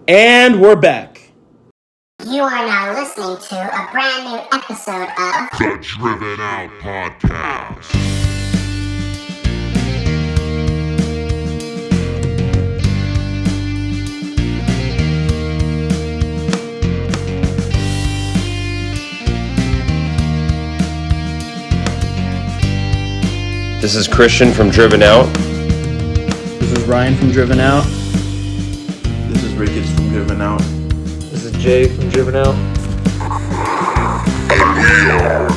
And we're back. You are now listening to a brand new episode of The Driven Out Podcast. This is Christian from Driven Out. This is Ryan from Driven Out. This is Ricketts from Driven Out. This is Jay from Driven Out. And we are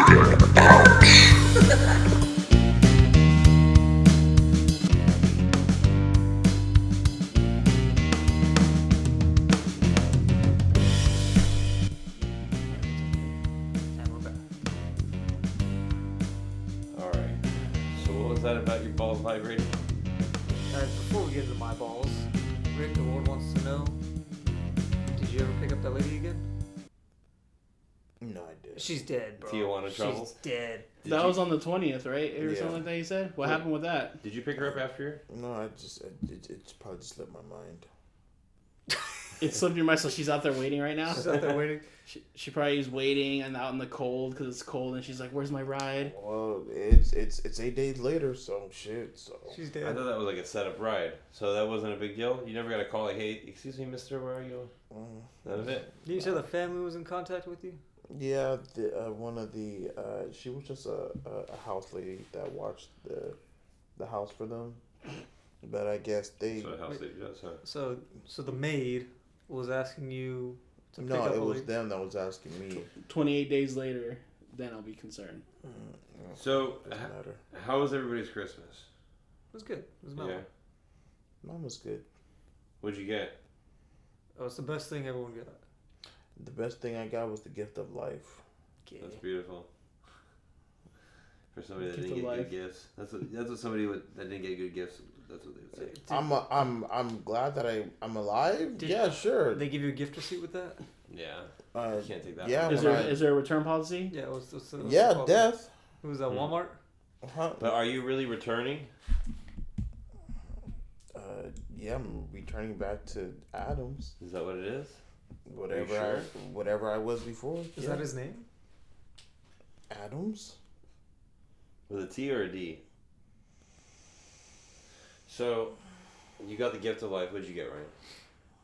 Driven Out. All right. So what was that about your balls vibrating? Before we get into my balls, Rick, the world wants to know, did you ever pick up that lady again? No, I did. She's dead, bro. Tijuana trouble? She's dead. That was on the 20th, right? Or Yeah. something like that you said? What happened with that? Did you pick her up after? No, it probably just slipped my mind. It slipped your mind, so she's out there waiting right now? She's out there waiting. She probably is waiting and out in the cold because it's cold, and she's like, "Where's my ride?" Well, it's 8 days later, so shit. So She's I dead. thought that was like a setup ride, so that wasn't a big deal. You never got a call like, "Hey, excuse me, Mister, where are you?" That was it. Did you say the family was in contact with you? yeah, one of the she was just a house lady that watched the house for them, but I guess they So the house lady does, huh? So the maid was asking you to pick no, up it a was lady? them that was asking me. 28 days later, then I'll be concerned. So Doesn't matter. how was everybody's Christmas? It was good. It was mellow. Yeah. Mine was good. What'd you get? Oh, it's the best thing everyone got. The best thing I got was the gift of life. That's beautiful. For somebody that Gift didn't of get life. good gifts. That's what somebody that didn't get good gifts. That's what they would say. I'm glad that I'm alive. Did- Yeah, sure. Did they give you a gift receipt with that? Yeah. Uh, You can't take that. yeah, one. Is there a return policy? Yeah, what's the yeah, policy? death. Who was that, Walmart? Uh-huh. But are you really returning? Yeah, I'm returning back to Adams. Is that what it is? Whatever sure? whatever I was before. Is that his name? Adams? With a T or a D? So, you got the gift of life. What'd you get, Ryan?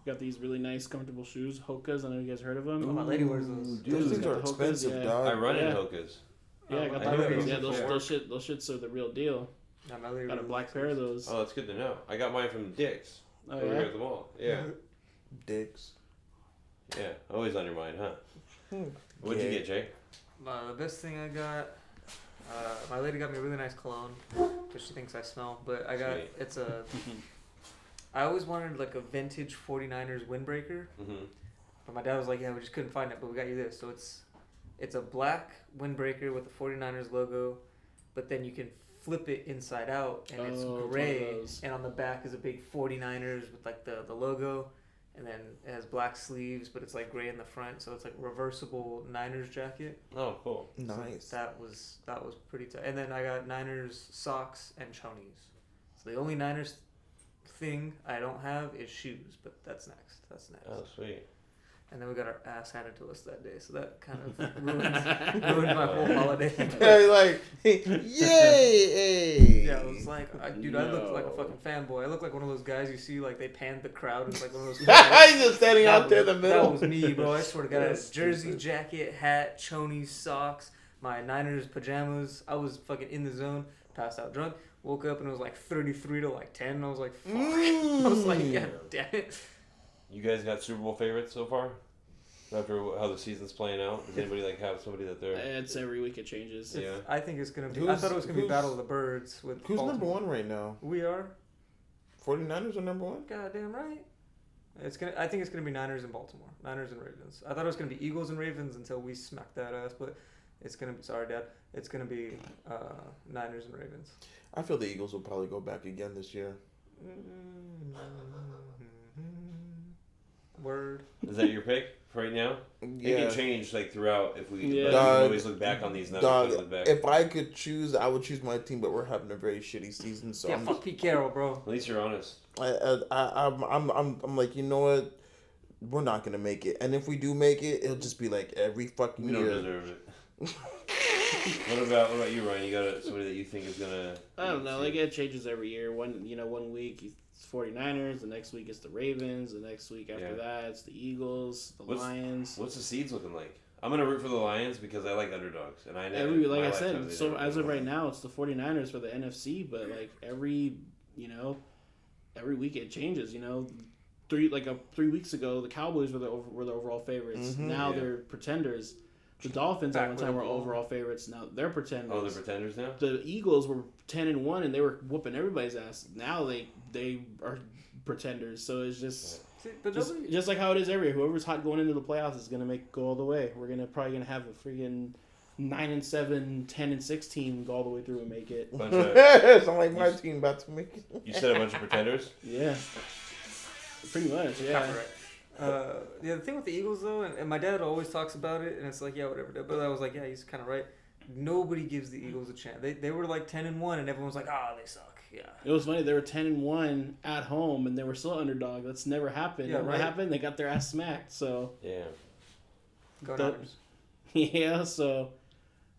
Got these really nice, comfortable shoes, Hokas. I know you guys heard of them. Oh, my lady wears those. Those things got are the Hokas, expensive, yeah. dog. I run in yeah. Hokas. Yeah, I got I the know Hokas. those Yeah, before. those shits are the real deal. Yeah, my lady Got a really black likes pair of those. those. Oh, that's good to know. I got mine from Dick's. Oh, over here yeah? at the mall. Yeah. Dicks. Yeah. Always on your mind, huh? What'd you Yeah. get, Jay? The best thing I got, my lady got me a really nice cologne because she thinks I smell. But I got Sweet. it's a. I always wanted like a vintage 49ers windbreaker, Mm-hmm. but my dad was like, "Yeah, we just couldn't find it, but we got you this." So it's a black windbreaker with the 49ers logo, but then you can flip it inside out and it's Oh, it's one of gray, those. and on the back is a big 49ers with like the logo. And then it has black sleeves, but it's like gray in the front, so it's like reversible Niners jacket. Oh, cool. Nice. So that was pretty tight. And then I got Niners socks and chonies. So the only Niners thing I don't have is shoes, but that's next. Oh, sweet. And then we got our ass handed to us that day, so that kind of ruined my whole holiday. Yeah, like, yay! Yeah, it was like, dude, I looked like a fucking fanboy. I looked like one of those guys you see, like they panned the crowd. It's like one of those. He's just standing That out there in the was- middle. That was me, bro. I swear to God, I had a That's jersey, stupid. jacket, hat, chonies, socks, my Niners pajamas. I was fucking in the zone, passed out drunk, woke up and it was like 33 to like 10. And I was like, fuck. I was like, God damn it. You guys got Super Bowl favorites so far? After how the season's playing out, does anybody like have somebody that they're? It's every week it changes. Yeah. I think it's gonna be. I Who's- thought it was gonna be who's- Battle of the Birds with. Who's Baltimore. number one right now? We are. 49ers are number one? Goddamn right. It's gonna. I think it's gonna be Niners and Baltimore. Niners and Ravens. I thought it was gonna be Eagles and Ravens until we smacked that ass, but it's gonna be. Sorry, Dad. It's gonna be Niners and Ravens. I feel the Eagles will probably go back again this year. Word. Is that your pick? right now. Yeah. It can change like throughout if we. Yeah. But we Dog. can always look back on these numbers. Dog, Look back. if I could choose, I would choose my team, but we're having a very shitty season. So Yeah, I'm, fuck Pete Carroll, bro. At least you're honest. I'm like, you know what? We're not gonna make it, and if we do make it, it'll just be like every fucking We don't year. deserve it. What about you, Ryan? You got somebody that you think is gonna? I don't know. Like it changes every year. One week it's 49ers, the next week it's the Ravens, the next week after that it's the Eagles, the Lions. What's the seeds looking like? I'm gonna root for the Lions because I like underdogs, and I never. Like I said, so as of right now, it's the 49ers for the NFC, but like every week it changes. 3 weeks ago, the Cowboys were the overall favorites. Now they're pretenders. The Dolphins at one time were overall favorites. Now they're pretenders. Oh, they're pretenders now. The Eagles were 10-1 and they were whooping everybody's ass. Now they are pretenders. So it's just just like how it is every year. Whoever's hot going into the playoffs is gonna go all the way. We're probably gonna have a freaking 9-7, 10-6 team go all the way through and make it. Sound like my team about to make it. You said a bunch of pretenders. Yeah. Pretty much, yeah. The thing with the Eagles, though, and my dad always talks about it, and it's like, yeah, whatever. But I was like, yeah, he's kind of right. Nobody gives the Eagles a chance. They were like 10-1, and everyone was like, they suck. Yeah. It was funny. They were 10-1 at home, and they were still underdog. That's never happened. Yeah, what happened? They got their ass smacked. So yeah. Go Niners. Yeah. So.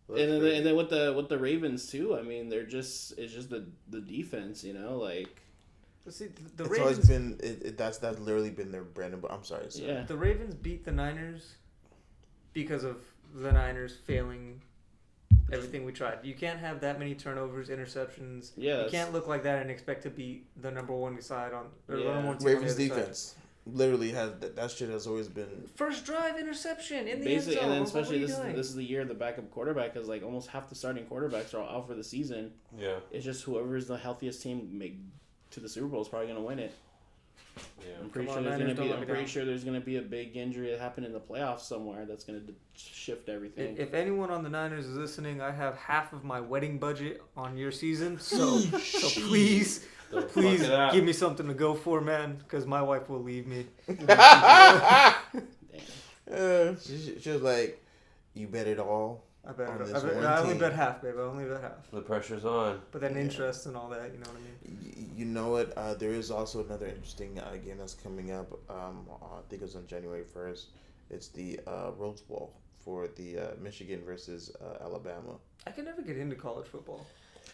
And then with the Ravens too. I mean, it's just the defense. Like. But see, the It's Ravens, always been that's literally been their brand. I'm sorry. Sir. Yeah. The Ravens beat the Niners because of the Niners failing everything we tried. You can't have that many turnovers, interceptions. Yeah. You can't look like that and expect to beat the number one side on or Yeah. number one team Ravens on the other defense side. literally has that shit has always been First drive interception in the Basically, end zone. and then What especially are you this doing? is the year of the backup quarterback because like almost half the starting quarterbacks are out for the season. Yeah. It's just whoever is the healthiest team to the Super Bowl is probably gonna win it. Yeah. I'm pretty Come sure on, there's Niners, gonna be. don't let I'm me pretty down. sure there's gonna be a big injury that happened in the playoffs somewhere that's gonna shift everything. If anyone on the Niners is listening, I have half of my wedding budget on your season, so please Don't fuck Please it up. give me something to go for, man, because my wife will leave me. She was like, you bet it all. I bet. On this I one only team. bet half, babe. I only bet half. The pressure's on. But then Yeah. interest and all that, you know what I mean? You know what? There is also another interesting game that's coming up. I think it's on January 1st. It's the Rose Bowl for the Michigan versus Alabama. I can never get into college football.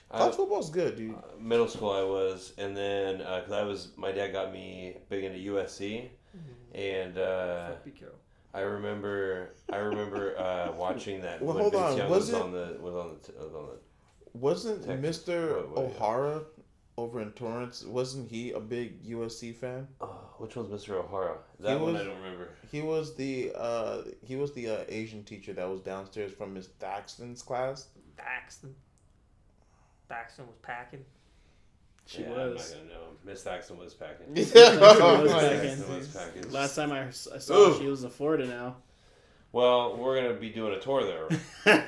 College football's good, dude. Middle school I was, and then because my dad got me big into USC, and Fuck Pete Carroll. I remember watching that Well, when hold Vince on, Young was was it- on the Wasn't Texas. Mr. What, yeah. O'Hara over in Torrance? Wasn't he a big USC fan? which one's Mr. O'Hara? That He one was- I don't remember. He was the Asian teacher that was downstairs from Miss Daxton's class. Daxton was packing. She I'm not was. gonna know. Miss Thaxton was packing. was packing. Thaxton was packing. Last time I saw Ooh. her, she was in Florida now. Well, we're gonna be doing a tour there,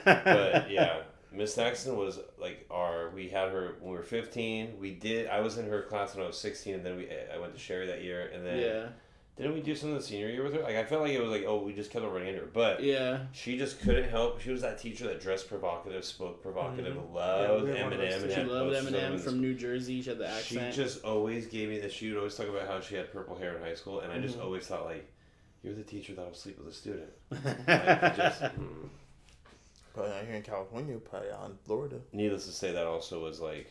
but yeah, Miss Thaxton was like we had her when we were 15. I was in her class when I was 16, and then I went to Sherry that year, and then Yeah. didn't we do something the senior year with her? Like I felt like it was like, we just kept on running into her, but Yeah. she just couldn't help. She was that teacher that dressed provocative, spoke provocative, loved we had one of Eminem, those and She had loved posters of him Eminem in from New Jersey. She had the She accent. just always gave me that. She would always talk about how she had purple hair in high school, and I just always thought like, you're the teacher that'll sleep with a student. Like, just, Probably not here in California, probably out in Florida. Needless to say, that also was like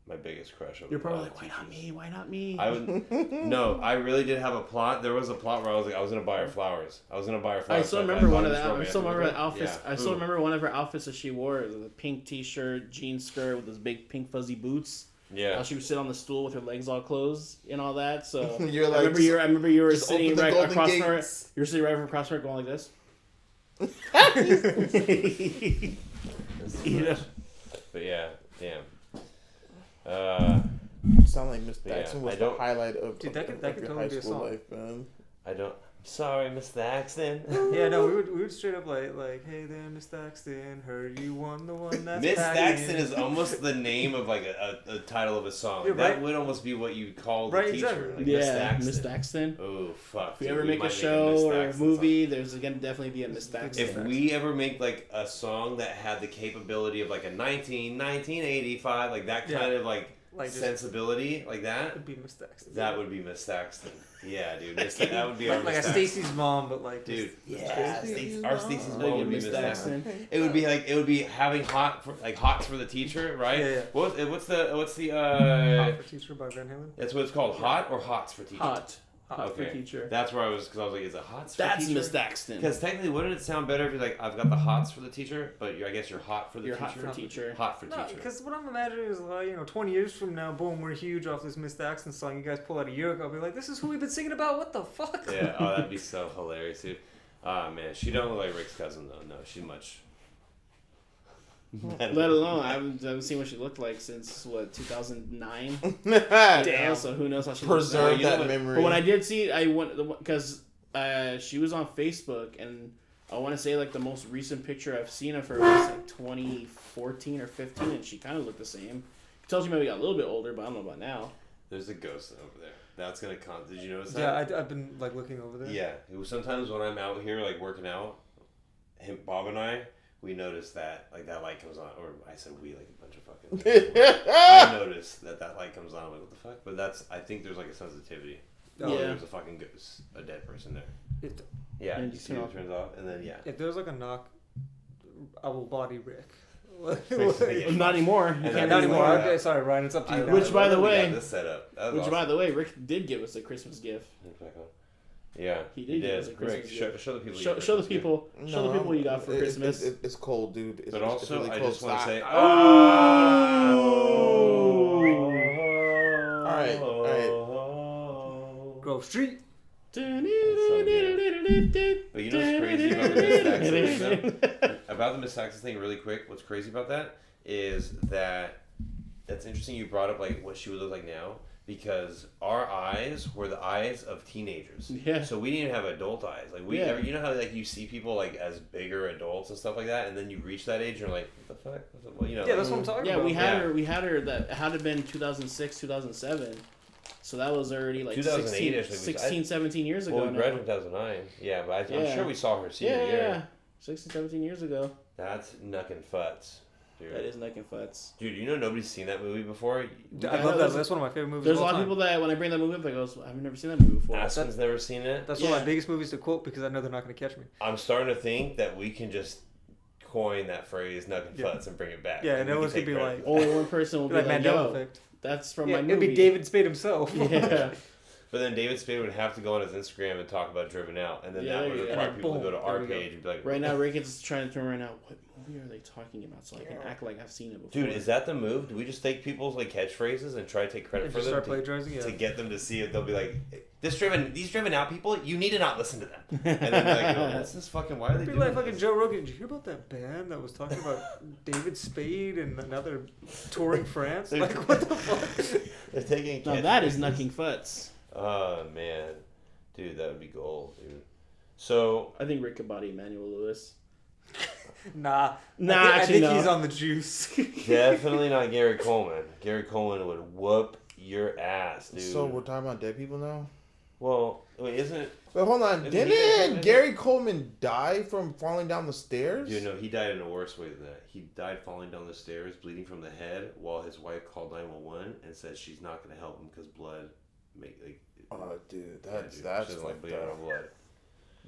my biggest crush. You're probably like, why not me? Why not me? I would no. I really did have a plot. There was a plot where I was gonna buy her flowers. I still remember one of the. I still remember the outfits. I still remember one of her outfits that she wore. It was a pink T-shirt, jean skirt with those big pink fuzzy boots. Yeah. How she would sit on the stool with her legs all closed and all that. So You're like, I remember you were just sitting open the right golden across from her. gates. You were sitting right across from her, going like this. You know? But yeah, damn. Sound like Miss Yeah, Daxton was I the don't- highlight of, Dude, that of could your totally high be a school song. life, man. I don't. Sorry, Miss Thaxton. Yeah, no, we would straight up like, hey there, Miss Thaxton, heard you won the one that's Miss packing. Thaxton is almost the name of like a title of a song. Yeah, that right. would almost be what you call the Right, teacher. exactly. Like Yeah, Miss Miss Thaxton. Thaxton. Oh fuck! If we dude, ever we make a might show Miss or a Thaxton movie, there's gonna definitely be a Miss Thaxton. If we ever make like a song that had the capability of like a 1985, like that kind of like sensibility, like that, Would be Miss Thaxton. that would be Miss Thaxton. Yeah, dude, that would be our like Miss a Thaxton. Stacy's mom, but like Dude, Miss yeah, our Stacy's mom would be Miss Miss Thaxton. Thaxton. It would be having hots for the teacher, right? Yeah. What's the Hot for Teacher by Van Halen. That's what it's called, hot or hots for teacher? Hot Okay. for teacher. That's where I was, because I was like, is it hots for That's teacher? Miss Thaxton. Because technically, wouldn't it sound better if you're like, I've got the hots for the teacher, but I guess you're hot for the You're teacher? hot for teacher. Hot for No, teacher. because what I'm imagining is like, 20 years from now, boom, we're huge off this Miss Thaxton song you guys pull out a year ago. I'll be like, this is who we've been singing about. What the fuck? Yeah, oh, that'd be so hilarious, dude. Ah, man, she don't look like Rick's cousin, though. No, she's much... Let alone, I haven't seen what she looked like since, 2009? Damn, so who knows how she looks now. Preserve You know that what- memory. But when I did see it, I went, because she was on Facebook, and I want to say, like, the most recent picture I've seen of her was, like, 2014 or 15, and she kind of looked the same. It tells you maybe got a little bit older, but I don't know about now. There's a ghost over there. That's gonna come. Did you notice Yeah, that? I've been like looking over there. Yeah. It was sometimes when I'm out here, like, working out, Bob and I, we noticed that, like, that light comes on, or I said we, like, a bunch of fucking... I noticed that light comes on, I'm like, what the fuck? But I think there's, like, a sensitivity. Oh, Yeah. There's a fucking ghost, a dead person there. It, Yeah, And you just see turn it turns off, and then, yeah. if there's like a knock, I will body Rick. Not anymore. You And can't Not do anymore. that. Okay, sorry, Ryan. It's up to you. I now. Which, by love the that we way- got this set up. That was Which, awesome. by the way, Rick did give us a Christmas gift. Yeah, He did give us a Christmas Rick, gift. show the people. Show the people. Show the people what you got for Christmas. It's cold, dude. But also, really I cold. just want to say, Alright. Grove Street. But you know what's crazy about the Miss Thaxton thing? About the Miss Thaxton thing, really quick. What's crazy about that is that that's interesting. You brought up like what she would look like now, because our eyes were the eyes of teenagers. Yeah. So we didn't have adult eyes. Like we, Yeah. you know how like you see people like as bigger adults and stuff like that, and then you reach that age and you're like, what the fuck? Well, you know. Yeah, like, that's what I'm talking Yeah, about. we had Yeah. her. We had her. That had to been 2006, 2007. So that was already like 2008 16, 17 years ago. well, we now. graduated in 2009. Yeah, but I'm Yeah. sure we saw her senior year. Yeah, 16, 17 years ago. That's knuckin' futs. Dude. That is Neck and Futs. Dude, you know nobody's seen that movie before? I love that. That's one of my favorite movies. There's a of all lot of time. people that when I bring that movie up, they go, "I've never seen that movie before." Aspen's never seen it. That's one of Yeah. my biggest movies to quote because I know they're not going to catch me. I'm starting to think that we can just coin that phrase "knuckin' Yeah. futs" and bring it back. Yeah, and no we one's can gonna be take like- credit. Only one person will be Like like, Mandela "Yo, effect. that's from Yeah, my movie." it'd be David Spade himself. Yeah. But then David Spade would have to go on his Instagram and talk about Driven Out, and then Yeah, that would there you go. require And people to boom, go to our there we go. page and be like, Right now, Reagan's trying to turn right now. What movie are they talking about? So I can act like I've seen it before. Dude, is that the move? Do we just take people's like catchphrases and try to take credit And for just them start plagiarizing, yeah. to get them to see it? They'll be like, these driven out people, you need to not listen to them. And then be like, oh, what's this fucking? Why are they Be doing like fucking this? Joe Rogan. Did you hear about that band that was talking about David Spade and now they're touring France? Like, what the fuck? They're taking. Now that is Knucking Futs. Oh man, dude, that would be gold, dude. So I think Rick could body Emmanuel Lewis. Nah. Nah, I actually, think no. he's on the juice. definitely not Gary Coleman. Gary Coleman would whoop your ass, dude. So we're talking about dead people now. well, wait, isn't it? But hold on, Isn't he dead? didn't Gary Coleman die from falling down the stairs? Dude, no, he died in a worse way than that. He died falling down the stairs, bleeding from the head, while his wife called 911 and said she's not going to help him because blood make like. Oh, dude, yeah, that's she that's doesn't like fucked bleeding up. on blood.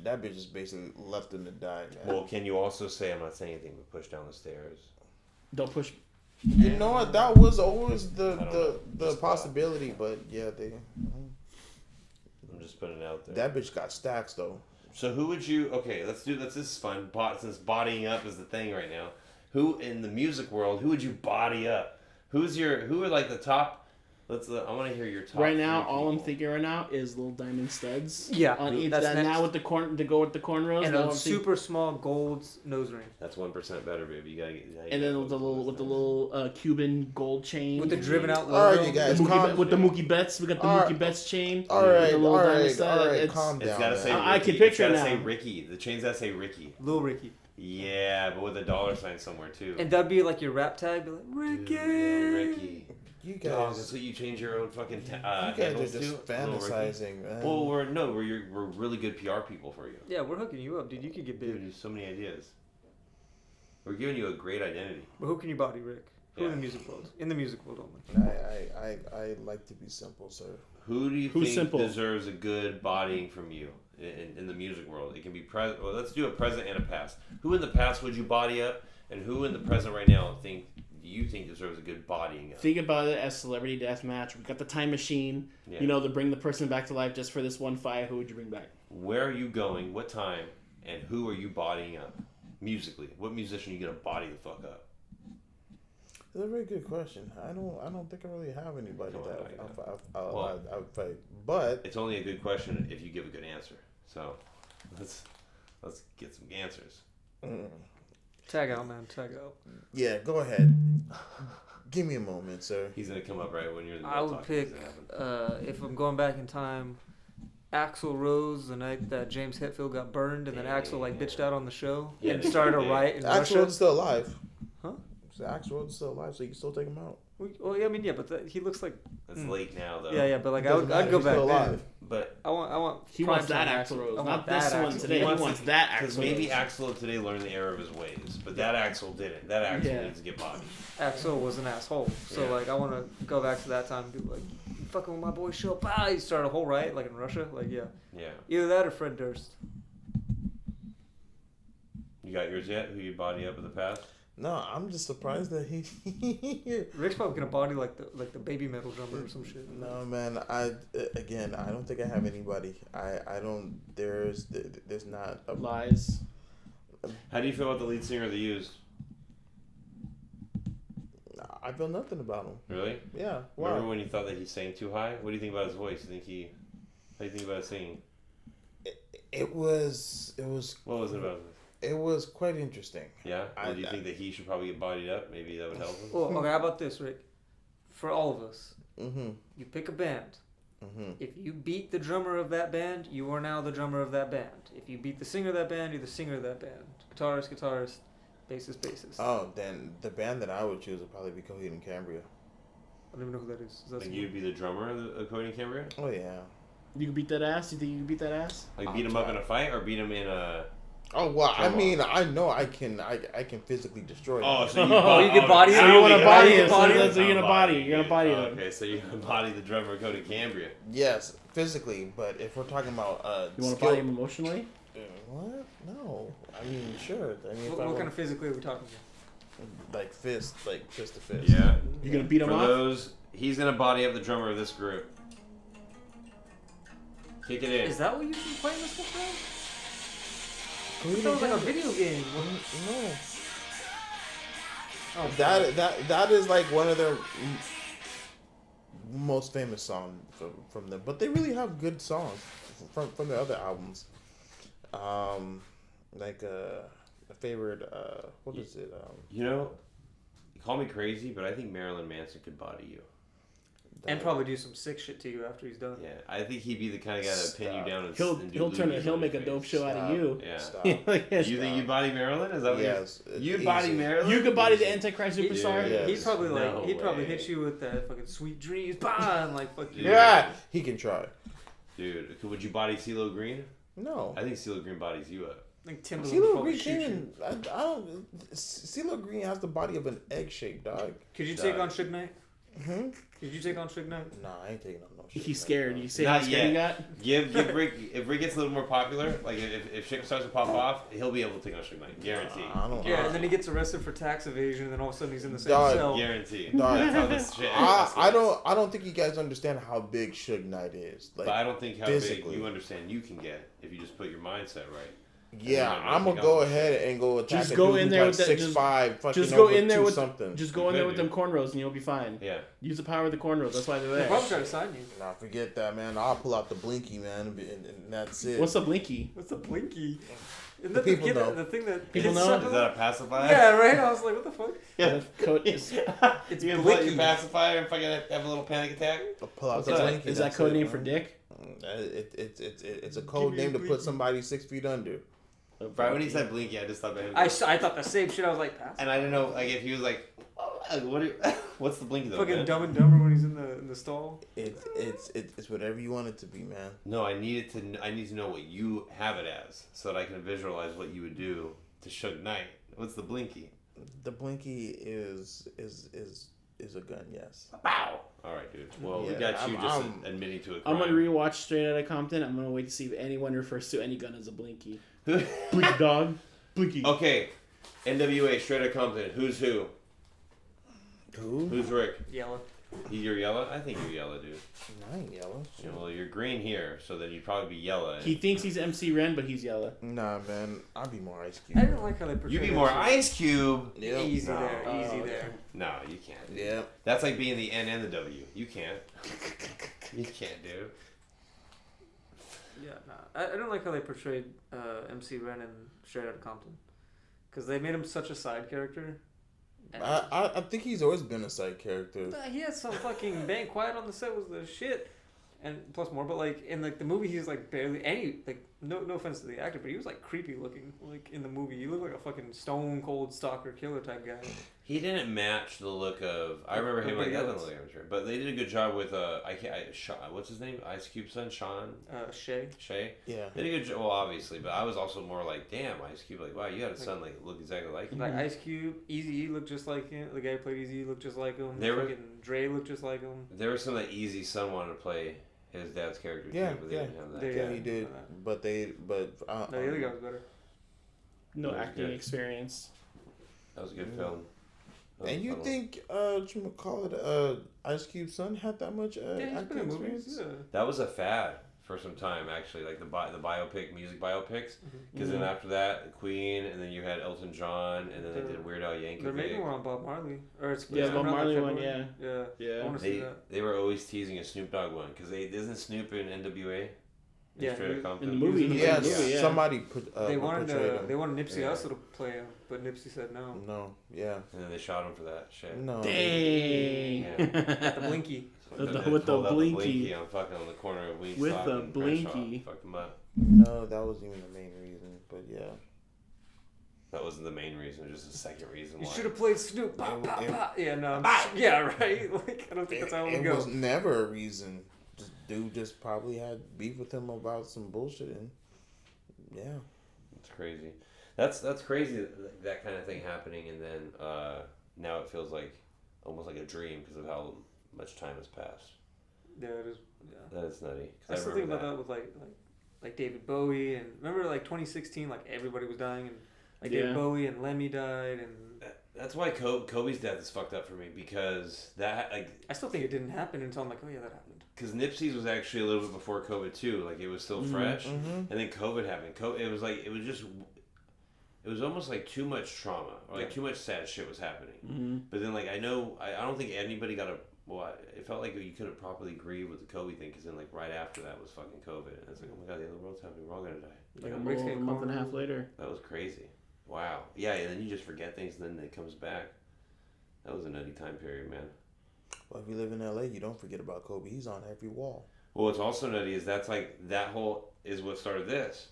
That bitch just basically left him to die, man. Well, can you also say I'm not saying anything but push down the stairs? Don't push. You know what? That was always I don't know. the Just possibility, but yeah, I'm just putting it out there. that bitch got stacks though. So who would you? Okay, let's do. This is fun. Since bodying up is the thing right now. Who in the music world? Who would you body up? Who are like the top I want to hear your top. Right now, three all I'm people. thinking right now is little diamond studs. Yeah, On each. that's That, now next. with the to go with the cornrows. And now a I'm super small gold nose ring. That's 1% better, baby. You gotta get. And then with the little Cuban gold chain. With the driven out All logo. right, you guys. With the Mookie Betts. We got the Mookie Betts chain. All right, The little all diamond right, stud. all right. It's- Calm It's down. gotta say. man. Ricky. I can picture it's it gotta now. say Ricky. The chains gotta say Ricky. Lil Ricky. Yeah, but with a dollar sign somewhere too. And that'd be like your rap tag. Be like, Ricky. Dude, Ricky. You Dog, guys, that's what you change your own fucking you guys are handles just to? Little Ricky? fantasizing, man. Well, we're really good PR people for you. Yeah, we're hooking you up, dude. You could get Giving big. you so many ideas. We're giving you a great identity. But who can you body, Rick? Who in Yeah. the music world? In the music world only. I like to be simple, sir. Who do you Who's think simple? deserves a good bodying from you in the music world? It can be present. Well, let's do a present and a past. Who in the past would you body up, and who in the present right now do you think deserves a good bodying up? Think about it as celebrity death match. We got the time machine. Yeah. You know, to bring the person back to life just for this one fight. Who would you bring back? Where are you going? What time? And who are you bodying up musically? What musician are you gonna body the fuck up? That's a very good question. I don't think I really have anybody Come on, that Well- I would fight. But It's only a good question if you give a good answer. So let's get some answers. Tag out, man. Tag out. yeah, go ahead. Give me a moment, sir. He's gonna come up right when you're in the I middle would talking. pick, It's gonna happen. if I'm going back in time, Axl Rose the night that James Hetfield got burned, and then Axl like bitched out on the show Yeah, and started a yeah. riot in Axl Russia. Rhodes still alive. Huh? So Axl Rhodes still alive, so you can still take him out. Well, yeah, I mean, yeah, but he looks like It's late now though. yeah, but like Doesn't I'd matter, go he's back still then. alive. But I want. He prime wants that time Axl Rose, I want not that this one Axl. today. He wants that because Axl maybe Rose. Axl of today learned the error of his ways, but that Axl didn't. That Axl Yeah. needs to get bodied. Axl was an asshole, so Yeah. like I want to go back to that time and be like, you fucking with my boy show, he started a whole riot like in Russia, like yeah, Yeah. either that or Fred Durst. You got yours yet? Who you body up in the past? No, I'm just surprised that he. Rick's probably gonna body like the baby metal drummer or some shit. No, man. I don't think I have anybody. I don't. There's not a Lies. How do you feel about the lead singer of The Used? I feel nothing about him. Really? Yeah. Why? Remember when you thought that he sang too high? What do you think about his voice? How do you think about his singing? It was. What was it about? It was quite interesting. Yeah? Or do you think that he should probably get bodied up? Maybe that would help him? Well, okay, how about this, Rick? For all of us, Mm-hmm. you pick a band. Mm-hmm. If you beat the drummer of that band, you are now the drummer of that band. If you beat the singer of that band, you're the singer of that band. Guitarist, bassist. Oh, then the band that I would choose would probably be Coheed and Cambria. I don't even know who that is. Is that Like you'd be the drummer of Cody and Cambria? Oh yeah. You can beat that ass? You think you can beat that ass? Like beat him up in a fight or beat him in a... Oh well, I Come mean, I know I can physically destroy. Oh, him. so you, Oh, you can body So him? you want to body him, him? so So that's- you're gonna body. You're gonna body him. Okay, so you're gonna body the drummer of Cody Cambria. Yes, physically, but if we're talking about You want to skill, body him emotionally? what? No, I mean sure. I mean, if What, I what were, kind of physically are we talking like fist to fist. Yeah. You gonna beat him For off? those, he's gonna body up the drummer of this group. Kick it about? in. Is that what you've been playing this whole time? I Coheed thought it was and like a Cambria. video game. No, Oh, that is like one of their most famous songs from them. But they really have good songs from their other albums. Like a favorite. What is it? You know, you call me crazy, but I think Marilyn Manson could body you. and probably do some sick shit to you after he's done. Yeah, I think he'd be the kind of guy that pin you down and He'll and do he'll turn it. loogies He'll on make a your dope face. show out of you. Yeah. Stop. You think you body Marilyn? Is that what Yes, you it's body easy. Marilyn? You could body the Antichrist superstar. Yeah. He'd probably like No he'd probably way. hit you with that fucking sweet dreams, bah, and like fuck you. Yeah, he can try. Dude, would you body CeeLo Green? No. I think CeeLo Green bodies you up. I think Timberland CeeLo probably Green shoot came you. in. I don't. CeeLo Green has the body of an egg shape, dog. Could you Dog. take on Suge Knight? Hmm? Could you take on Suge Knight? Nah, I ain't taking on no shit. He's scared. You say Not how scared he yet. got? Give Rick, if Rick gets a little more popular, like if shit starts to pop off, he'll be able to take on Suge Knight. Guarantee. I don't. Yeah, and then he gets arrested for tax evasion, and then all of a sudden he's in the same Dog, cell. Guarantee. Dog. That's how this shit I escalates. don't think you guys understand how big Suge Knight is. Like, But I don't think how physically. big you understand you can get if you just put your mindset right. Yeah, I'm gonna go ahead and go attack. Just go in there with that 6'5", just go in there with something. Just go in there with them cornrows and you'll be fine. Yeah. Use the power of the cornrows. That's why they're there. They're probably trying to sign you. Nah, forget that, man. I'll pull out the blinky, man, and that's it. What's a blinky? What's a blinky? Isn't The that people the, know. the thing that People kids know? suck Is on? that a pacifier? Yeah, right. I was like, what the fuck? Yeah. Code is It's You gonna pull out blinky. your pacifier and fucking have a little panic attack? I'll pull out is the that, blinky. is that that's code it, name man. for dick? It's a code Give me a name to put blinky. somebody 6 feet under. Right when he said blinky, I just thought about him. I thought the same shit. I was like, pass. And I didn't know like if he was like, oh, what's the blinky though? Fucking Man? Dumb and Dumber when he's in the stall. It's whatever you want it to be, man. No, I need to know what you have it as so that I can visualize what you would do to Suge Knight. What's the blinky? The blinky is a gun, yes. Bow. All right, dude. Well, we Yeah, got you I'm- admitting to a crime. I'm gonna rewatch Straight Outta Compton. I'm gonna wait to see if anyone refers to any gun as a blinky. Blinky dog. Blinky. Okay, NWA Straight Outta Compton. Who's who? Who? Who's Rick? Yellow. You're yellow. I think you're yellow, dude. I ain't yellow. Yeah, well, you're green here, so then you'd probably be yellow. He thinks he's MC Ren, but he's yellow. Nah, man. I'll be more Ice I Cube. didn't like how they portrayed You be it. more Ice Cube. Yep. Easy there, Oh, easy okay. there. No, you can't. Yeah. That's like being the N and the W. You can't. You can't, dude. Yeah, nah. I don't like how they portrayed MC Ren in Straight Outta Compton. Because they made him such a side character. And I think he's always been a side character. he had some fucking bang quiet on the set was the shit. And plus more, but like in like the movie he's like barely any like no offense to the actor, but he was like creepy looking like in the movie. He looked like a fucking stone cold stalker killer type guy. He didn't match the look of. I remember him like Everybody that. else. Didn't look like him, but they did a good job with what's his name? Ice Cube's son, Sean Shay. Shay. Yeah. They did a good job. Well, obviously, but I was also more like, damn, Ice Cube. Like, wow, you had a son like look exactly like him. Like Ice Cube, Eazy-E looked just like him. The guy who played Eazy-E looked just like him. They were- Fucking Dre looked just like him. There was some that Easy son wanted to play his dad's character Yeah, too, but they yeah. didn't have that. They- Yeah, Yeah. he did. But No, the other guy was better. No That was acting good. experience. That was a good film. That was And a you fun one. think Ice Cube's son had that much Yeah, he's been acting in movies. experience? Yeah. That was a fad for some time, actually, like the biopic, music biopics. Because then after that, Queen, and then you had Elton John, and then they did Weird Al Yankovic. They're making one on Bob Marley. Or it's Yeah, it's Bob around Marley one, February. Yeah. Yeah. I want to see that. They were always teasing a Snoop Dogg one because isn't Snoop in NWA? Yeah, Straight Outta Compton? in the movie. in the Yes, movie, yeah. somebody They wanted portrayed him. they wanted Nipsey Yeah. Hussle to play him, but Nipsey said no. No, yeah, And then they shot him for that shit. no. Dang. Got the blinky. With the- They with the pulled out blinky. on fucking on the corner of Wingstop With the and Crenshaw. blinky. Fucked him up. No, that wasn't even the main reason. But yeah, That wasn't the main reason, it was just the second reason You why. should have played Snoop. Bah, It- bah, it- bah. Yeah, no. Yeah, right. Like I don't think that's how it would it go. was never a reason. Just dude just probably had beef with him about some bullshit, and yeah, It's crazy. That's crazy, that kind of thing happening, and then now it feels like almost like a dream because of how much time has passed. Yeah, it is. Yeah. That is nutty. 'Cause I still think about that with like David Bowie and remember like 2016, like everybody was dying and like Yeah. David Bowie and Lemmy died and That's why Kobe's death is fucked up for me because that like I still think it didn't happen until I'm like, oh yeah, that happened. because Nipsey's was actually a little bit before COVID too. Like it was still fresh, and then COVID happened. It was like it was almost like too much trauma or like too much sad shit was happening. But then like I don't think anybody got a. Well, it felt like you couldn't properly grieve with the Kobe thing because then like right after that was fucking COVID, and it's like oh my god, the other world's happening. We're all gonna die. Like Yeah, a, Rick's little, getting month and a half cornrows. later. That was crazy. Wow. Yeah, and then you just forget things, and then it comes back. That was a nutty time period, man. well, if you live in LA, you don't forget about Kobe. He's on every wall. Well, what's also nutty is that's like that whole is what started this.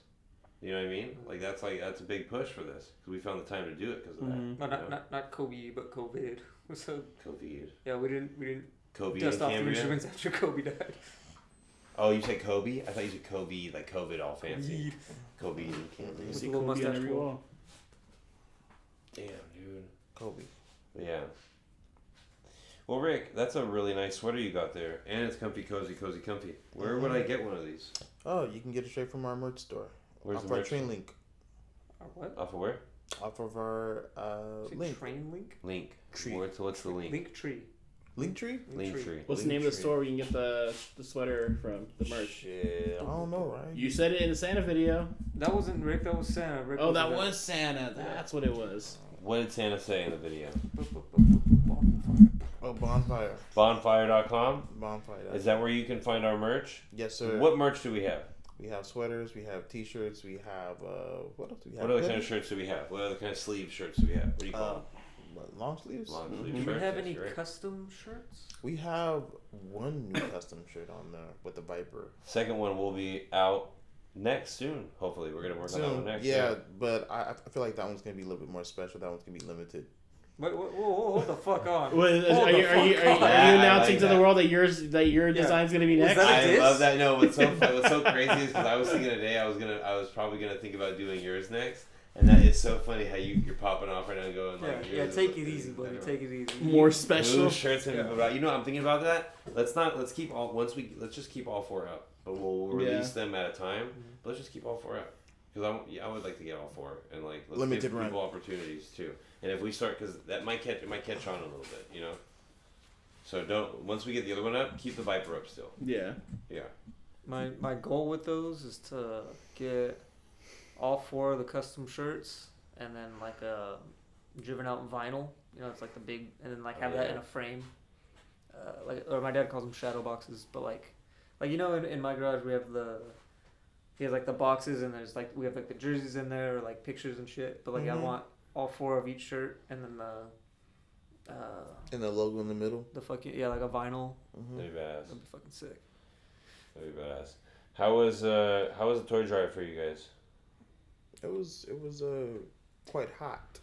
You know what I mean? Like that's a big push for this because we found the time to do it because of that. No, not Kobe, but COVID. So COVID. yeah, we didn't Kobe dust and off the Cambria. instruments after Kobe died. Oh, you said Kobe? I thought you said Kobe, like COVID, all fancy. Kobe and Cambria. You With see a little Kobe on mustache every twirl. wall. Damn, dude. Kobe. But yeah. Well, Rick, that's a really nice sweater you got there, and it's comfy, cozy, comfy. Where would I get one of these? Oh, you can get it straight from our merch store. Where's off the our merch? train link. Or what? Off of where? Off of our Is it link. Train link? Link. Tree. What's the link? Link tree. Linktree? Linktree. What's the name of the store where you can get the sweater from, the merch? Shit, I don't know, right? You said it in the Santa video. That wasn't Rick. That was Santa. Rick Oh, that was Santa. That's what it was. What did Santa say in the video? Oh, Bonfire. Bonfire.com? Bonfire. Is that where you can find our merch? Yes, sir. What merch do we have? We have sweaters, we have t-shirts, we have, what else do we have? What other kind of shirts do we have? What other kind of sleeve shirts do we have? What do you call them? Long sleeves? Long sleeve Do shirts. we have yes, any you're right. custom shirts? We have one new custom shirt on there with the Viper. Second one will be out next soon. Hopefully, we're gonna work on that one next. Yeah, but I feel like that one's gonna be a little bit more special. That one's gonna be limited. Wait, whoa, hold the fuck on. Are you announcing to the world that your design's gonna be Was next? that a I diss? love that. No, what's so crazy is because I was thinking today I was probably gonna think about doing yours next, and that is so funny how you're popping off right now and going like, Yeah, take it easy, buddy. Take it easy. More special. Blue shirts and you know I'm thinking about that. Let's just keep all four out, but we'll release them at a time. But let's just keep all four out because I would like to get all four and like let's Limited give run. people opportunities too. And if we start, because that might catch on a little bit, you know. So once we get the other one up, keep the Viper up still. Yeah. Yeah. My goal with those is to get all four of the custom shirts and then like a driven out vinyl. You know, it's like the big, and then like have that in a frame. Or my dad calls them shadow boxes, but like you know, in my garage we have he has like the boxes and there's like we have like the jerseys in there, or, like pictures and shit. But like I want all four of each shirt and then And the logo in the middle. the fucking like a vinyl. That'd be badass. That'd be fucking sick. That'd be badass. How was the toy drive for you guys? It was quite hot.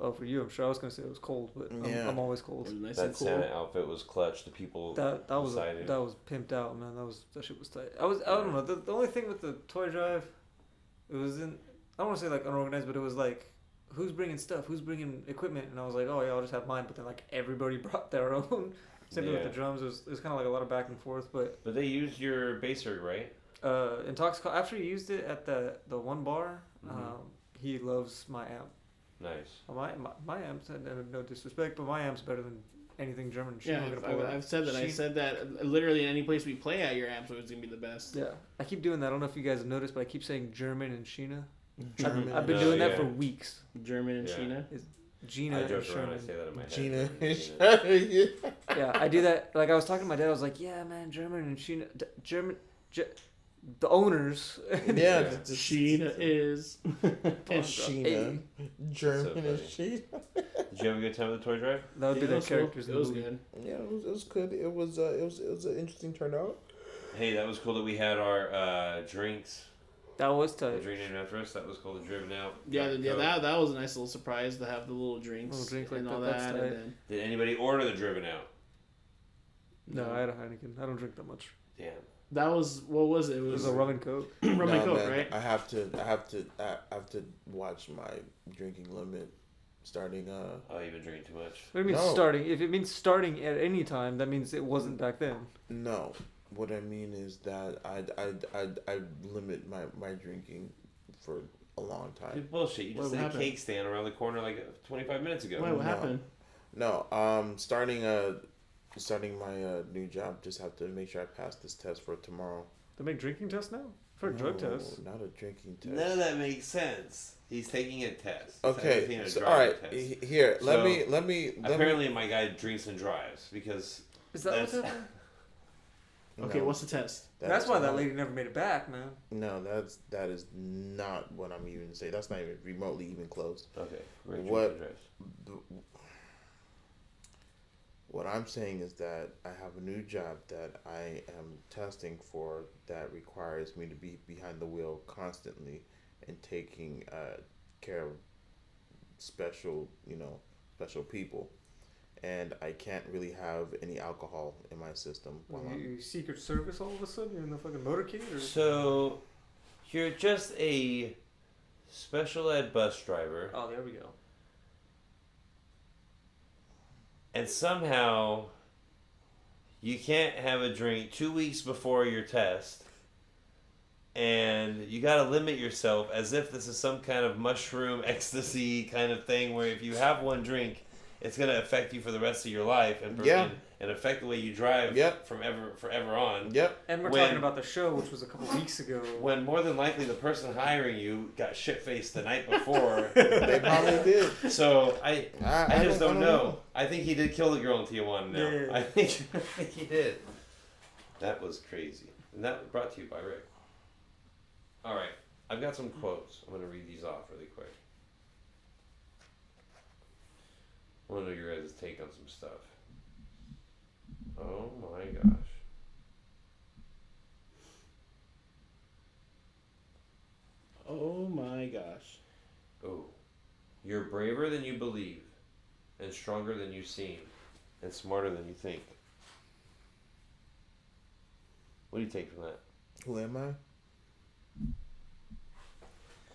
Oh, for you, I'm sure I was gonna say it was cold, but Yeah. I'm always cold. It was nice That and cool. Santa outfit was clutch. The people That was excited. that was pimped out, man. That shit was tight. I don't know. The only thing with the toy drive, it was I don't want to say like unorganized, but it was like, who's bringing stuff? Who's bringing equipment? And I was like, oh yeah, I'll just have mine. But then like everybody brought their own. Same thing with the drums. It was kind of like a lot of back and forth, but. But they used your bass rig, right? After he used it at the one bar, he loves my amp. Nice. My amp's, no disrespect, but my amp's better than anything German. Yeah, I've said that. I said that literally in any place we play at, your amps always gonna be the best. Yeah, I keep doing that. I don't know if you guys have noticed, but I keep saying German and Sheena. German. I've been doing that for weeks. German and Yeah. Sheena. Gina I and joke around. I Sherman. say that in my head. Gina. Yeah, I do that. Like I was talking to my dad. I was like, "Yeah, man, German and Sheena, the owners." Yeah, Sheena is. and Sheena. German So and funny. Sheena. Did you have a good time with the toy drive? That would be It their was cool. characters. It was in the movie. good. Yeah, it was good. It was an interesting turnout. Hey, that was cool that we had our drinks. That was The tight. drink named after us. That was called the Driven Out. Yeah, Diet yeah, Coke. that was a nice little surprise to have the little drinks, Little drink like and all that, that's that. tight. And then, Did anybody order the Driven Out? No, I had a Heineken. I don't drink that much. Damn. that was what was it? It It was was a rum and coke. rum and Nah, coke, man, right? I have to watch my drinking limit starting. Oh, you've been drinking too much. What do you mean No. starting? If it means starting at any time, that means it wasn't back then. No, what I mean is that I limit my drinking for a long time. Dude, bullshit. You What just had a happened? cake stand around the corner like 25 minutes ago. Wait, what No. happened? No, starting my new job. Just have to make sure I pass this test for tomorrow. They make drinking tests now for a drug No, test. Not a drinking test. None of that makes sense. He's taking a test. He's Okay, taking a so, driving all right. test. Here, let So, me. Apparently, my guy drinks and drives because Is that what's that's happening? Okay, No, what's the test? That's why that not- lady never made it back, man. No, that is not what I'm even saying. That's not even remotely even close. okay. Rick drinks What- and drives. What I'm saying is that I have a new job that I am testing for that requires me to be behind the wheel constantly and taking care of special people. And I can't really have any alcohol in my system. While You Secret Service all of a sudden? You're in the fucking motorcade? Or? So, you're just a special ed bus driver, Oh, there we go. and somehow you can't have a drink 2 weeks before your test, and you got to limit yourself as if this is some kind of mushroom ecstasy kind of thing where if you have one drink, it's gonna affect you for the rest of your life and affect the way you drive forever on. Yep. And we're talking about the show, which was a couple weeks ago. When more than likely the person hiring you got shit faced the night before. They probably did. So I just don't know. I think he did kill the girl in Tijuana now. Yeah. I think he did. That was crazy. And that was brought to you by Rick. All right. I've got some quotes. I'm going to read these off really quick. I want to know your guys' take on some stuff. Oh my gosh. Oh my gosh. Oh. You're braver than you believe, and stronger than you seem, and smarter than you think. What do you take from that? Who am I?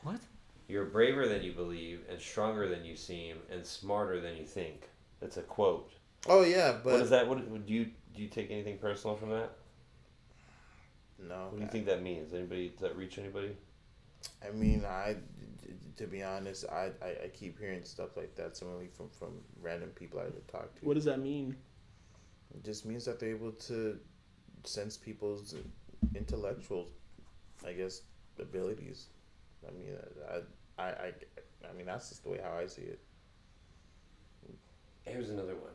What? You're braver than you believe, and stronger than you seem, and smarter than you think. That's a quote. Oh yeah, but what is that? What do you take anything personal from that? No. What do you think that means? Does that reach anybody? I mean, to be honest, I keep hearing stuff like that similarly from random people I talk to. What does that mean? It just means that they're able to sense people's intellectual, I guess, abilities. I mean, I mean that's just the way how I see it. Here's another one.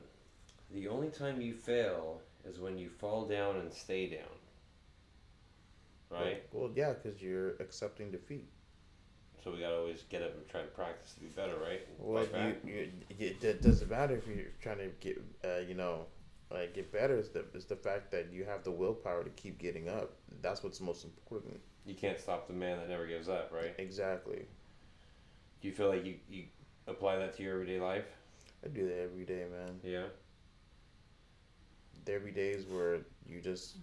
The only time you fail is when you fall down and stay down. Right? Well, yeah, because you're accepting defeat. So we gotta always get up and try to practice to be better, right? Well, it doesn't matter if you're trying to get, get better. It's the fact that you have the willpower to keep getting up. That's what's most important. You can't stop the man that never gives up, right? Exactly. Do you feel like you apply that to your everyday life? I do that every day, man. Yeah. There be days where you just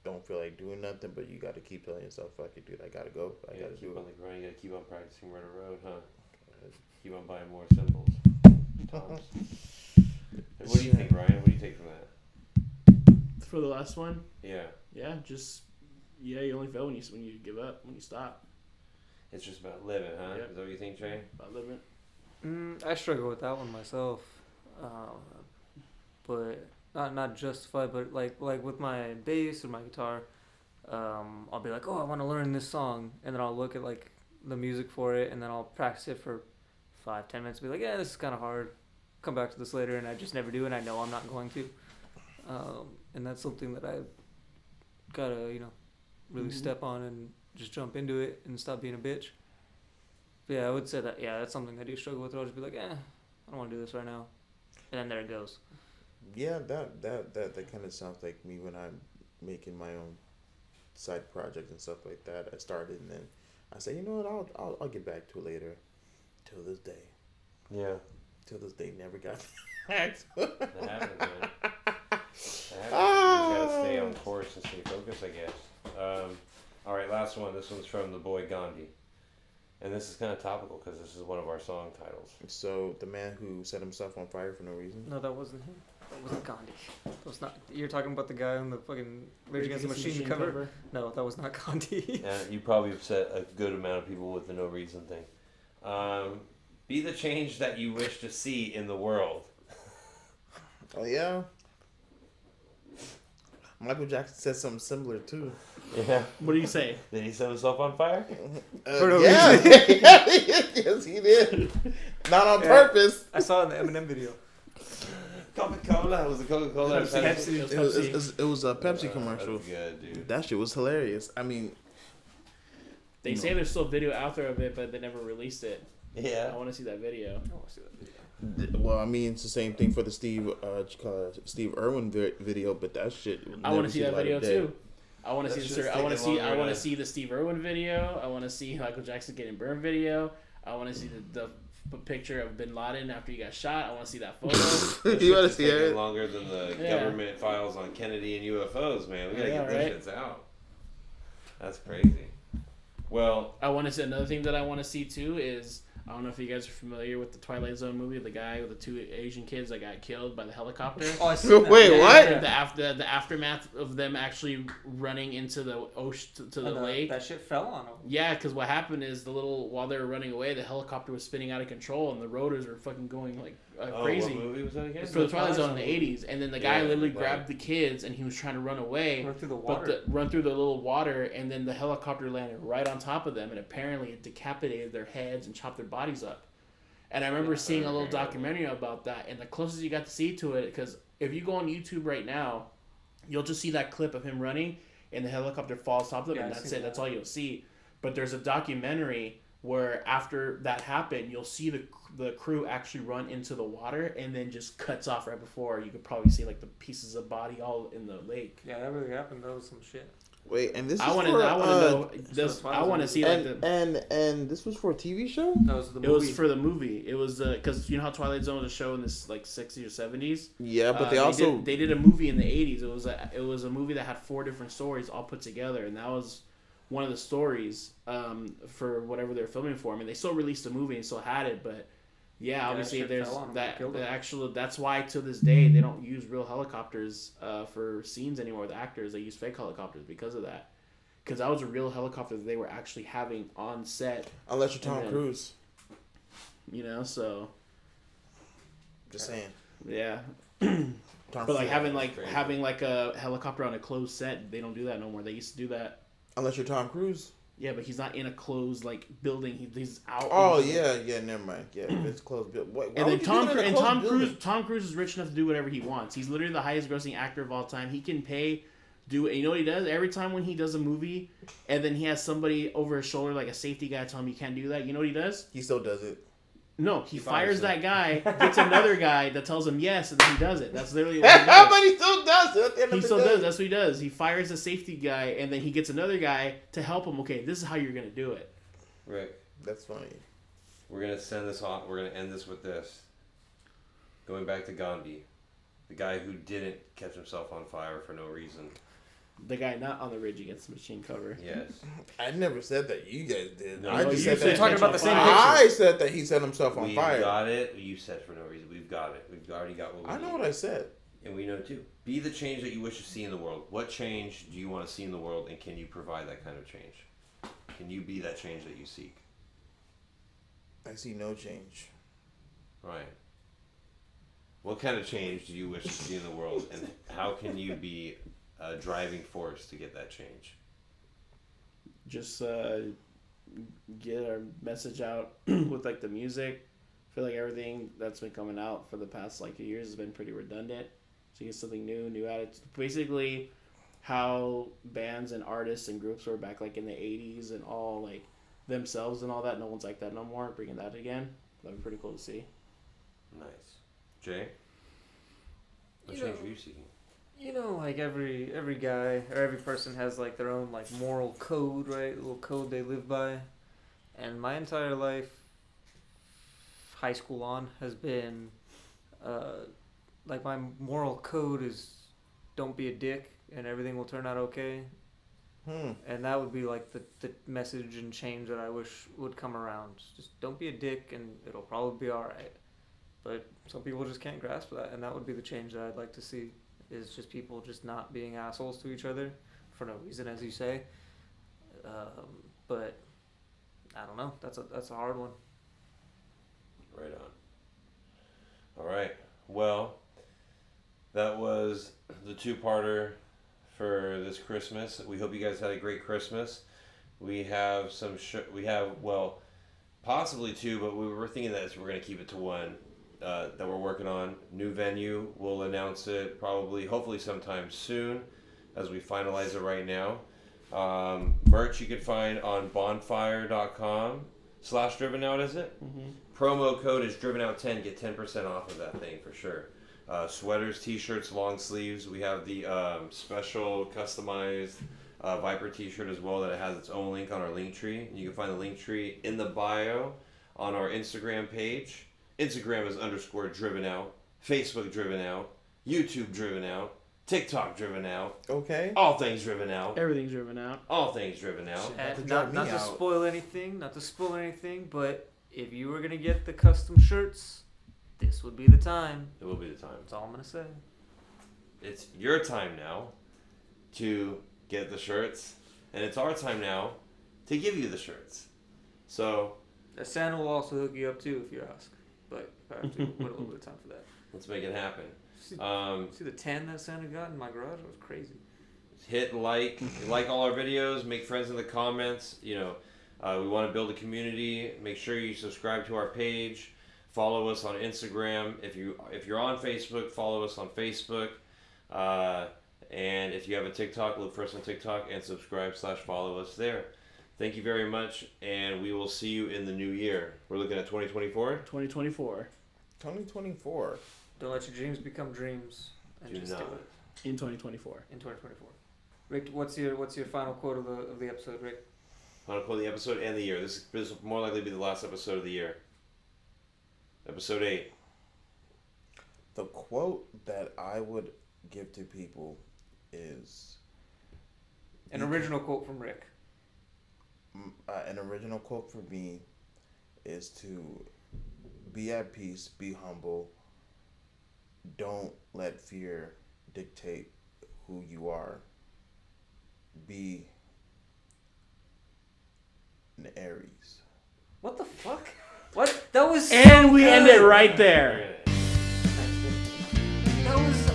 don't feel like doing nothing, but you got to keep telling yourself, "Fuck it, dude, I gotta go. I gotta do it." On the grind. You gotta keep on practicing where to road, huh? Keep on buying more symbols. What do you think, Ryan? What do you take from that? For the last one? Yeah. Yeah, you only fail when you give up, when you stop. It's just about living, huh? Yep. Is that what you think, Jay? About living. I struggle with that one myself, but not justified. But like with my bass or my guitar, I'll be like, oh, I want to learn this song, and then I'll look at like the music for it, and then I'll practice it for 5-10 minutes. Be like, yeah, this is kind of hard. Come back to this later, and I just never do, and I know I'm not going to. And that's something that I gotta really step on and just jump into it and stop being a bitch. But yeah, I would say that, that's something I do struggle with. I'll just be like, I don't want to do this right now. And then there it goes. Yeah, that kind of sounds like me when I'm making my own side projects and stuff like that. I started and then I say, you know what, I'll get back to it later. Till this day. Yeah. Till this day, never got back to it. That happens, man. You gotta stay on course and stay focused, I guess. All right, last one. This one's from the boy Gandhi. And this is kind of topical because this is one of our song titles. So, the man who set himself on fire for no reason? No, that wasn't him. That wasn't Gandhi. That was not. You're talking about the guy on the fucking Rage Against the Machine cover? No, that was not Gandhi. You probably upset a good amount of people with the no reason thing. Be the change that you wish to see in the world. Oh, yeah? Michael Jackson said something similar, too. Yeah. What do you say? Did he set himself on fire? For no yeah. reason. Yes, he did. Not on purpose. I saw it in the Eminem video. Coca-Cola. Was it Coca-Cola? Pepsi. It was a Pepsi commercial. That's good, dude. That shit was hilarious. I mean... They say there's still video out there of it, but they never released it. Yeah. I want to see that video. Well, I mean, it's the same thing for the Steve Irwin video, but that shit. I want to see that video too. I want to see I want to see the Steve Irwin video. I want to see Michael Jackson getting burned video. I want to see the picture of Bin Laden after he got shot. I want to see that photo. You want to see it? Longer than the government files on Kennedy and UFOs, man. We gotta get those shits out. That's crazy. Well, I want to see another thing that I want to see too is. I don't know if you guys are familiar with the Twilight Zone movie, the guy with the 2 Asian kids that got killed by the helicopter. Oh, I see that. Wait, what? The aftermath of them actually running into the ocean to the lake. That shit fell on them. Yeah, because what happened is while they were running away, the helicopter was spinning out of control and the rotors were fucking going like crazy. What movie was that again? For the Twilight Zone in the 80s. And then the guy literally right. grabbed the kids and he was trying to run away. Run through the water. Run through the little water, and then the helicopter landed right on top of them, and apparently it decapitated their heads and chopped their bodies up. And I remember seeing a little documentary about that, and the closest you got to see to it, because if you go on YouTube right now, you'll just see that clip of him running, and the helicopter falls top of them, and that's it. That's all you'll see. But there's a documentary where after that happened, you'll see the crew actually run into the water, and then just cuts off right before. You could probably see like the pieces of body all in the lake. Yeah, that really happened. That was some shit. Wait, and this I is want to know. I want to see and this was for a TV show. That was the movie. It was for the movie. It was because you know how Twilight Zone was a show in this like 60s or 70s. Yeah, but they did a movie in the 80s. It was a movie that had 4 different stories all put together, and that was one of the stories for whatever they're filming for. I mean, they still released the movie and still had it, but yeah, obviously there's that's why to this day they don't use real helicopters for scenes anymore with actors. They use fake helicopters because of that. Because that was a real helicopter that they were actually having on set. Unless you're Tom Cruise. You know, so. Just saying. Yeah. But like having a helicopter on a closed set, they don't do that no more. They used to do that. Unless you're Tom Cruise. Yeah, but he's not in a closed like building. He's out. Oh yeah, never mind. Yeah, it's closed building. And then Tom Cruise is rich enough to do whatever he wants. He's literally the highest grossing actor of all time. He can do it. You know what he does? Every time when he does a movie, and then he has somebody over his shoulder like a safety guy tell him you can't do that. You know what he does? He still does it. No, he fires that guy, gets another guy that tells him yes, and then he does it. That's literally what he does. But he still does it. He still does. That's what he does. He fires a safety guy, and then he gets another guy to help him. Okay, this is how you're going to do it. Right. That's funny. We're going to send this off. We're going to end this with this. Going back to Gandhi. The guy who didn't catch himself on fire for no reason. The guy not on the ridge against the machine cover. Yes. I never said that. You guys did. No, I just said that. Talking about the same picture. I said that he set himself on fire. We got it. You said for no reason. We've got it. We've already got what we need. I know what I said. And we know too. Be the change that you wish to see in the world. What change do you want to see in the world, and can you provide that kind of change? Can you be that change that you seek? I see no change. Right. What kind of change do you wish to see in the world, and how can you be a driving force to get that change? Just get our message out with like the music. I feel like everything that's been coming out for the past like years has been pretty redundant. So get something new attitudes. Basically, how bands and artists and groups were back like in the 80s and all like themselves and all that. No one's like that no more. Bringing that again. That'd be pretty cool to see. Nice. Jay? What change are you seeking? You know, like every guy or every person has like their own like moral code, right? A little code they live by. And my entire life, high school on, has been like my moral code is don't be a dick and everything will turn out okay. And that would be like the message and change that I wish would come around. Just don't be a dick and it'll probably be alright. But some people just can't grasp that, and that would be the change that I'd like to see. Is just people just not being assholes to each other for no reason, as you say. But I don't know. That's a hard one. Right on. All right. Well, that was the 2-parter for this Christmas. We hope you guys had a great Christmas. We have some. Possibly 2, but we were thinking that we're going to keep it to 1. That we're working on. New venue. We'll announce it hopefully sometime soon as we finalize it right now. Merch you can find on bonfire.com/driven out, is it? Mm-hmm. Promo code is driven-out10. Get 10% off of that thing for sure. Sweaters, t-shirts, long sleeves. We have the special customized Viper t-shirt as well that has its own link on our link tree. You can find the link tree in the bio on our Instagram page. Instagram is _driven out, Facebook driven out, YouTube driven out, TikTok driven out. Okay. All things driven out. Everything's driven out. All things driven out. And not to spoil anything, but if you were gonna get the custom shirts, this would be the time. It will be the time. That's all I'm gonna say. It's your time now to get the shirts, and it's our time now to give you the shirts. So Santa will also hook you up too if you ask. But have to wait a little bit of time for that. Let's make it happen. See the 10 that Santa got in my garage? It was crazy. Hit like all our videos, make friends in the comments. You know, we want to build a community. Make sure you subscribe to our page. Follow us on Instagram. If you're on Facebook, follow us on Facebook. And if you have a TikTok, look for us on TikTok and subscribe/follow us there. Thank you very much, and we will see you in the new year. We're looking at 2024. 2024. 2024. Don't let your dreams become dreams. And just do it. In 2024. In 2024. Rick, what's your final quote of the episode, Rick? Final quote of the episode and the year. This will more likely be the last episode of the year. Episode 8. The quote that I would give to people is... An original quote from Rick. An original quote for me is to be at peace, be humble, don't let fear dictate who you are. Be an Aries. What the fuck? What? That was so And we good. end it right there.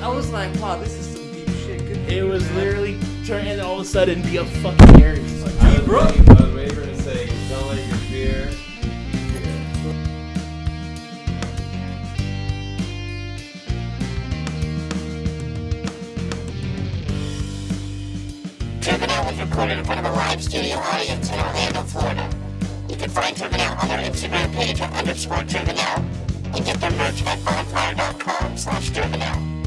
I was like, wow, this is some deep shit. Good for It you, was man. literally turning all of a sudden be a fucking Aries. I was waiting for her to say, don't let your fear. Terminal was recorded in front of a live studio audience in Orlando, Florida. You can find Terminal on their Instagram page at _Terminal and get their merch at bonfire.com/Terminal.